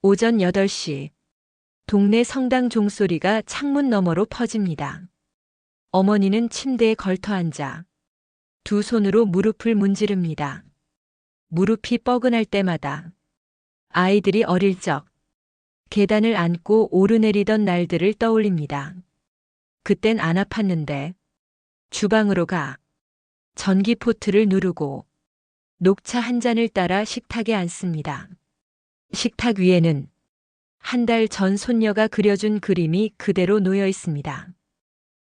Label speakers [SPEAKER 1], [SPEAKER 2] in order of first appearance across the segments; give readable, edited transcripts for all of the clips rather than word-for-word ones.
[SPEAKER 1] 오전 8시, 동네 성당 종소리가 창문 너머로 퍼집니다. 어머니는 침대에 걸터 앉아 두 손으로 무릎을 문지릅니다. 무릎이 뻐근할 때마다 아이들이 어릴 적 계단을 안고 오르내리던 날들을 떠올립니다. 그땐 안 아팠는데 주방으로 가 전기포트를 누르고 녹차 한 잔을 따라 식탁에 앉습니다. 식탁 위에는 한 달 전 손녀가 그려준 그림이 그대로 놓여 있습니다.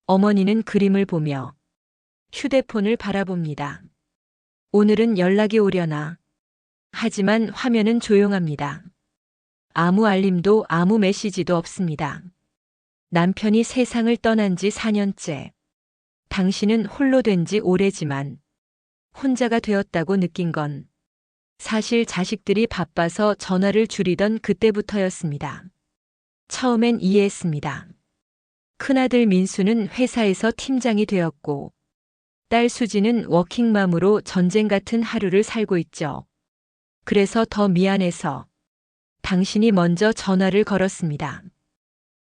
[SPEAKER 1] 어머니는 그림을 보며 휴대폰을 바라봅니다. 오늘은 연락이 오려나. 하지만 화면은 조용합니다. 아무 알림도 아무 메시지도 없습니다. 남편이 세상을 떠난 지 4년째. 당신은 홀로 된 지 오래지만 혼자가 되었다고 느낀 건 사실 자식들이 바빠서 전화를 줄이던 그때부터였습니다. 처음엔 이해했습니다. 큰아들 민수는 회사에서 팀장이 되었고 딸 수지는 워킹맘으로 전쟁 같은 하루를 살고 있죠. 그래서 더 미안해서 당신이 먼저 전화를 걸었습니다.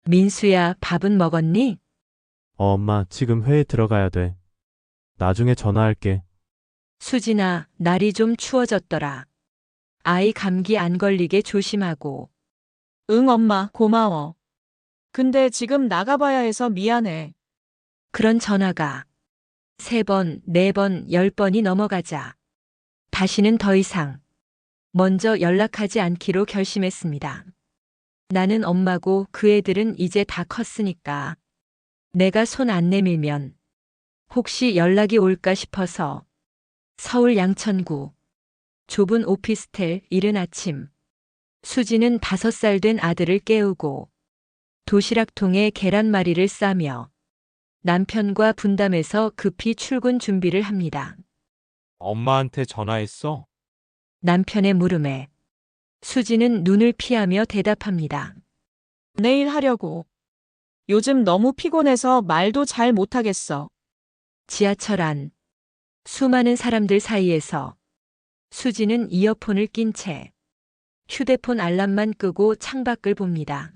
[SPEAKER 1] 민수야, 밥은 먹었니?
[SPEAKER 2] 엄마, 지금 회의 들어가야 돼. 나중에 전화할게.
[SPEAKER 1] 수진아, 날이 좀 추워졌더라. 아이 감기 안 걸리게 조심하고.
[SPEAKER 3] 응, 엄마, 고마워. 근데 지금 나가봐야 해서 미안해.
[SPEAKER 1] 그런 전화가 3번, 4번, 10번이 넘어가자 다시는 더 이상 먼저 연락하지 않기로 결심했습니다. 나는 엄마고 그 애들은 이제 다 컸으니까 내가 손 안 내밀면 혹시 연락이 올까 싶어서 서울 양천구 좁은 오피스텔 이른 아침 수지는 5살 된 아들을 깨우고 도시락통에 계란말이를 싸며 남편과 분담해서 급히 출근 준비를 합니다.
[SPEAKER 4] 엄마한테 전화했어?
[SPEAKER 1] 남편의 물음에 수지는 눈을 피하며 대답합니다.
[SPEAKER 3] 내일 하려고. 요즘 너무 피곤해서 말도 잘 못하겠어.
[SPEAKER 1] 지하철 안 수많은 사람들 사이에서 수지는 이어폰을 낀 채 휴대폰 알람만 끄고 창밖을 봅니다.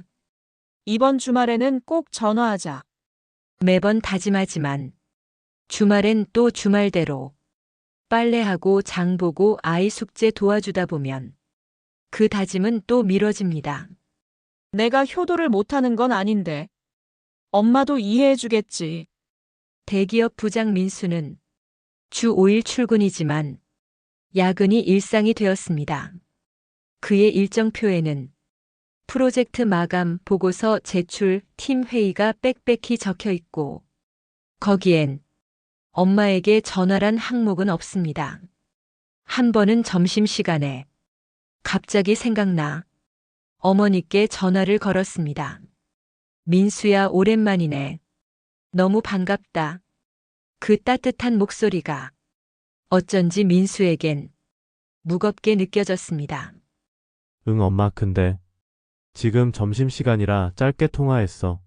[SPEAKER 3] 이번 주말에는 꼭 전화하자.
[SPEAKER 1] 매번 다짐하지만 주말엔 또 주말대로 빨래하고 장 보고 아이 숙제 도와주다 보면 그 다짐은 또 미뤄집니다.
[SPEAKER 3] 내가 효도를 못하는 건 아닌데. 엄마도 이해해주겠지.
[SPEAKER 1] 대기업 부장 민수는 주 5일 출근이지만 야근이 일상이 되었습니다. 그의 일정표에는 프로젝트 마감, 보고서 제출, 팀 회의가 빽빽히 적혀 있고 거기엔 엄마에게 전화란 항목은 없습니다. 한 번은 점심시간에 갑자기 생각나 어머니께 전화를 걸었습니다. 민수야, 오랜만이네. 너무 반갑다. 그 따뜻한 목소리가 어쩐지 민수에겐 무겁게 느껴졌습니다.
[SPEAKER 2] 응, 엄마, 근데 지금 점심시간이라 짧게 통화했어.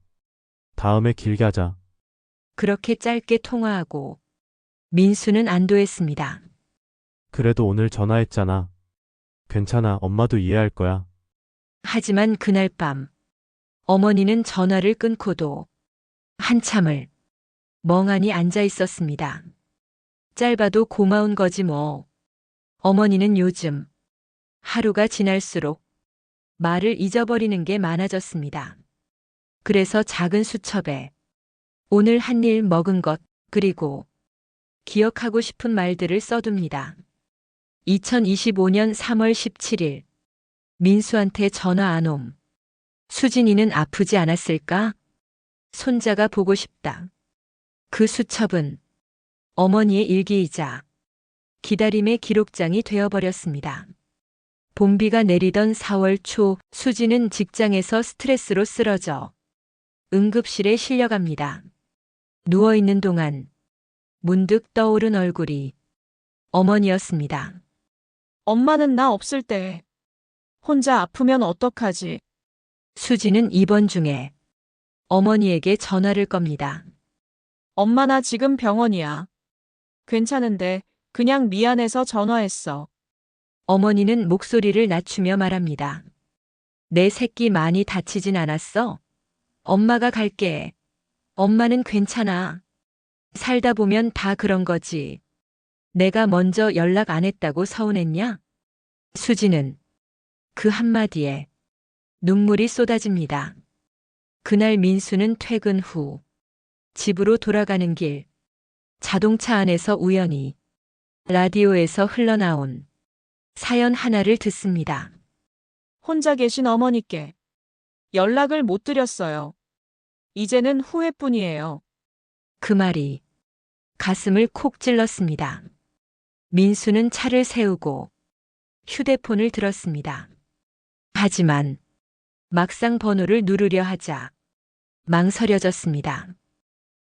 [SPEAKER 2] 다음에 길게 하자.
[SPEAKER 1] 그렇게 짧게 통화하고 민수는 안도했습니다.
[SPEAKER 2] 그래도 오늘 전화했잖아. 괜찮아, 엄마도 이해할 거야.
[SPEAKER 1] 하지만 그날 밤 어머니는 전화를 끊고도 한참을 멍하니 앉아 있었습니다. 짧아도 고마운 거지 뭐. 어머니는 요즘 하루가 지날수록 말을 잊어버리는 게 많아졌습니다. 그래서 작은 수첩에 오늘 한 일 먹은 것 그리고 기억하고 싶은 말들을 써둡니다. 2025년 3월 17일 민수한테 전화 안 옴. 수진이는 아프지 않았을까? 손자가 보고 싶다. 그 수첩은 어머니의 일기이자 기다림의 기록장이 되어버렸습니다. 봄비가 내리던 4월 초 수지는 직장에서 스트레스로 쓰러져 응급실에 실려갑니다. 누워있는 동안 문득 떠오른 얼굴이 어머니였습니다.
[SPEAKER 3] 엄마는 나 없을 때 혼자 아프면 어떡하지?
[SPEAKER 1] 수지는 입원 중에 어머니에게 전화를 겁니다.
[SPEAKER 3] 엄마 나 지금 병원이야. 괜찮은데 그냥 미안해서 전화했어.
[SPEAKER 1] 어머니는 목소리를 낮추며 말합니다. 내 새끼 많이 다치진 않았어? 엄마가 갈게. 엄마는 괜찮아. 살다 보면 다 그런 거지. 내가 먼저 연락 안 했다고 서운했냐? 수지는 그 한마디에 눈물이 쏟아집니다. 그날 민수는 퇴근 후 집으로 돌아가는 길 자동차 안에서 우연히 라디오에서 흘러나온 사연 하나를 듣습니다.
[SPEAKER 3] 혼자 계신 어머니께 연락을 못 드렸어요. 이제는 후회뿐이에요.
[SPEAKER 1] 그 말이 가슴을 콕 찔렀습니다. 민수는 차를 세우고 휴대폰을 들었습니다. 하지만 막상 번호를 누르려 하자 망설여졌습니다.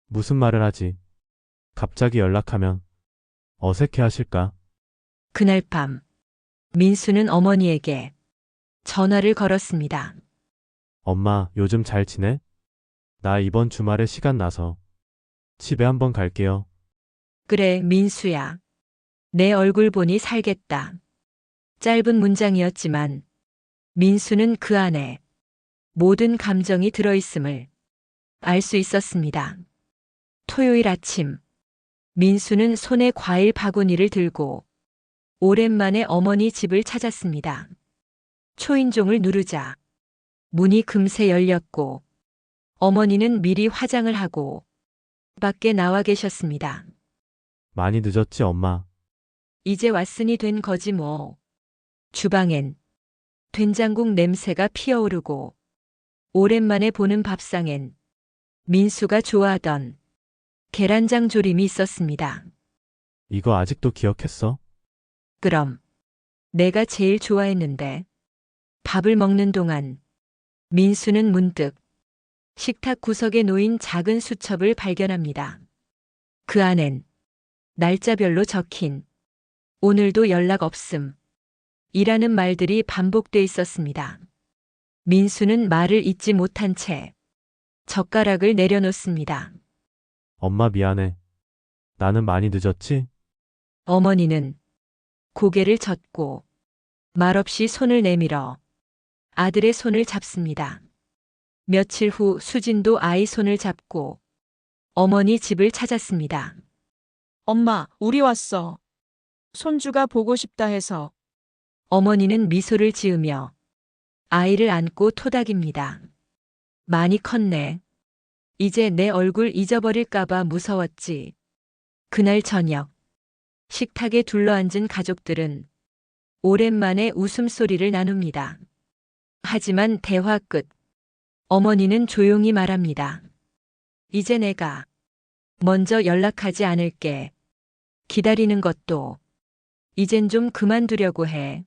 [SPEAKER 2] 무슨 말을 하지? 갑자기 연락하면 어색해 하실까?
[SPEAKER 1] 그날 밤 민수는 어머니에게 전화를 걸었습니다.
[SPEAKER 2] 엄마, 요즘 잘 지내? 나 이번 주말에 시간 나서 집에 한번 갈게요.
[SPEAKER 1] 그래, 민수야. 내 얼굴 보니 살겠다. 짧은 문장이었지만 민수는 그 안에 모든 감정이 들어있음을 알 수 있었습니다. 토요일 아침, 민수는 손에 과일 바구니를 들고 오랜만에 어머니 집을 찾았습니다. 초인종을 누르자 문이 금세 열렸고 어머니는 미리 화장을 하고 밖에 나와 계셨습니다.
[SPEAKER 2] 많이 늦었지, 엄마?
[SPEAKER 1] 이제 왔으니 된 거지 뭐. 주방엔 된장국 냄새가 피어오르고 오랜만에 보는 밥상엔 민수가 좋아하던 계란장 조림이 있었습니다.
[SPEAKER 2] 이거 아직도 기억했어?
[SPEAKER 1] 그럼 내가 제일 좋아했는데. 밥을 먹는 동안 민수는 문득 식탁 구석에 놓인 작은 수첩을 발견합니다. 그 안엔 날짜별로 적힌 오늘도 연락 없음 이라는 말들이 반복돼 있었습니다. 민수는 말을 잇지 못한 채 젓가락을 내려놓습니다.
[SPEAKER 2] 엄마 미안해. 나는 많이 늦었지?
[SPEAKER 1] 어머니는 고개를 젓고 말없이 손을 내밀어 아들의 손을 잡습니다. 며칠 후 수진도 아이 손을 잡고 어머니 집을 찾았습니다.
[SPEAKER 3] 엄마, 우리 왔어. 손주가 보고 싶다 해서.
[SPEAKER 1] 어머니는 미소를 지으며 아이를 안고 토닥입니다. 많이 컸네. 이제 내 얼굴 잊어버릴까봐 무서웠지. 그날 저녁, 식탁에 둘러앉은 가족들은 오랜만에 웃음소리를 나눕니다. 하지만 대화 끝, 어머니는 조용히 말합니다. 이제 내가 먼저 연락하지 않을게. 기다리는 것도 이젠 좀 그만두려고 해.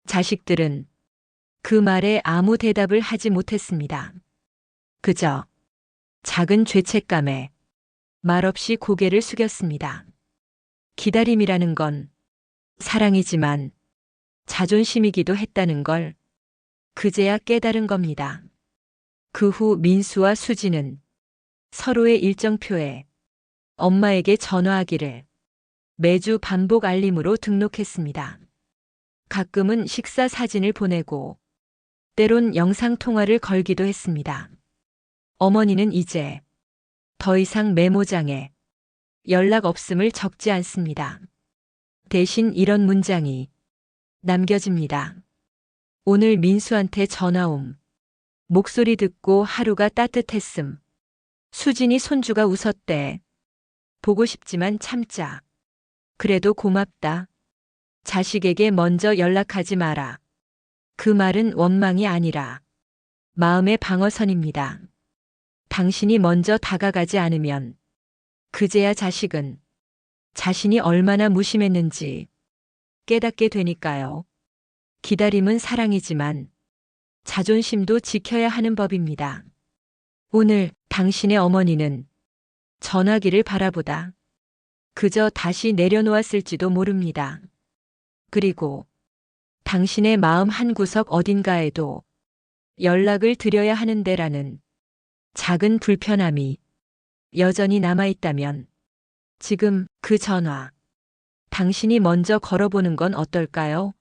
[SPEAKER 1] 자식들은 그 말에 아무 대답을 하지 못했습니다. 그저 작은 죄책감에 말없이 고개를 숙였습니다. 기다림이라는 건 사랑이지만 자존심이기도 했다는 걸 그제야 깨달은 겁니다. 그 후 민수와 수지는 서로의 일정표에 엄마에게 전화하기를 매주 반복 알림으로 등록했습니다. 가끔은 식사 사진을 보내고 때론 영상통화를 걸기도 했습니다. 어머니는 이제 더 이상 메모장에 연락 없음을 적지 않습니다. 대신 이런 문장이 남겨집니다. 오늘 민수한테 전화옴. 목소리 듣고 하루가 따뜻했음. 수진이 손주가 웃었대. 보고 싶지만 참자. 그래도 고맙다. 자식에게 먼저 연락하지 마라. 그 말은 원망이 아니라 마음의 방어선입니다. 당신이 먼저 다가가지 않으면 그제야 자식은 자신이 얼마나 무심했는지 깨닫게 되니까요. 기다림은 사랑이지만 자존심도 지켜야 하는 법입니다. 오늘 당신의 어머니는 전화기를 바라보다 그저 다시 내려놓았을지도 모릅니다. 그리고 당신의 마음 한구석 어딘가에도 연락을 드려야 하는데라는 작은 불편함이 여전히 남아있다면 지금 그 전화 당신이 먼저 걸어보는 건 어떨까요?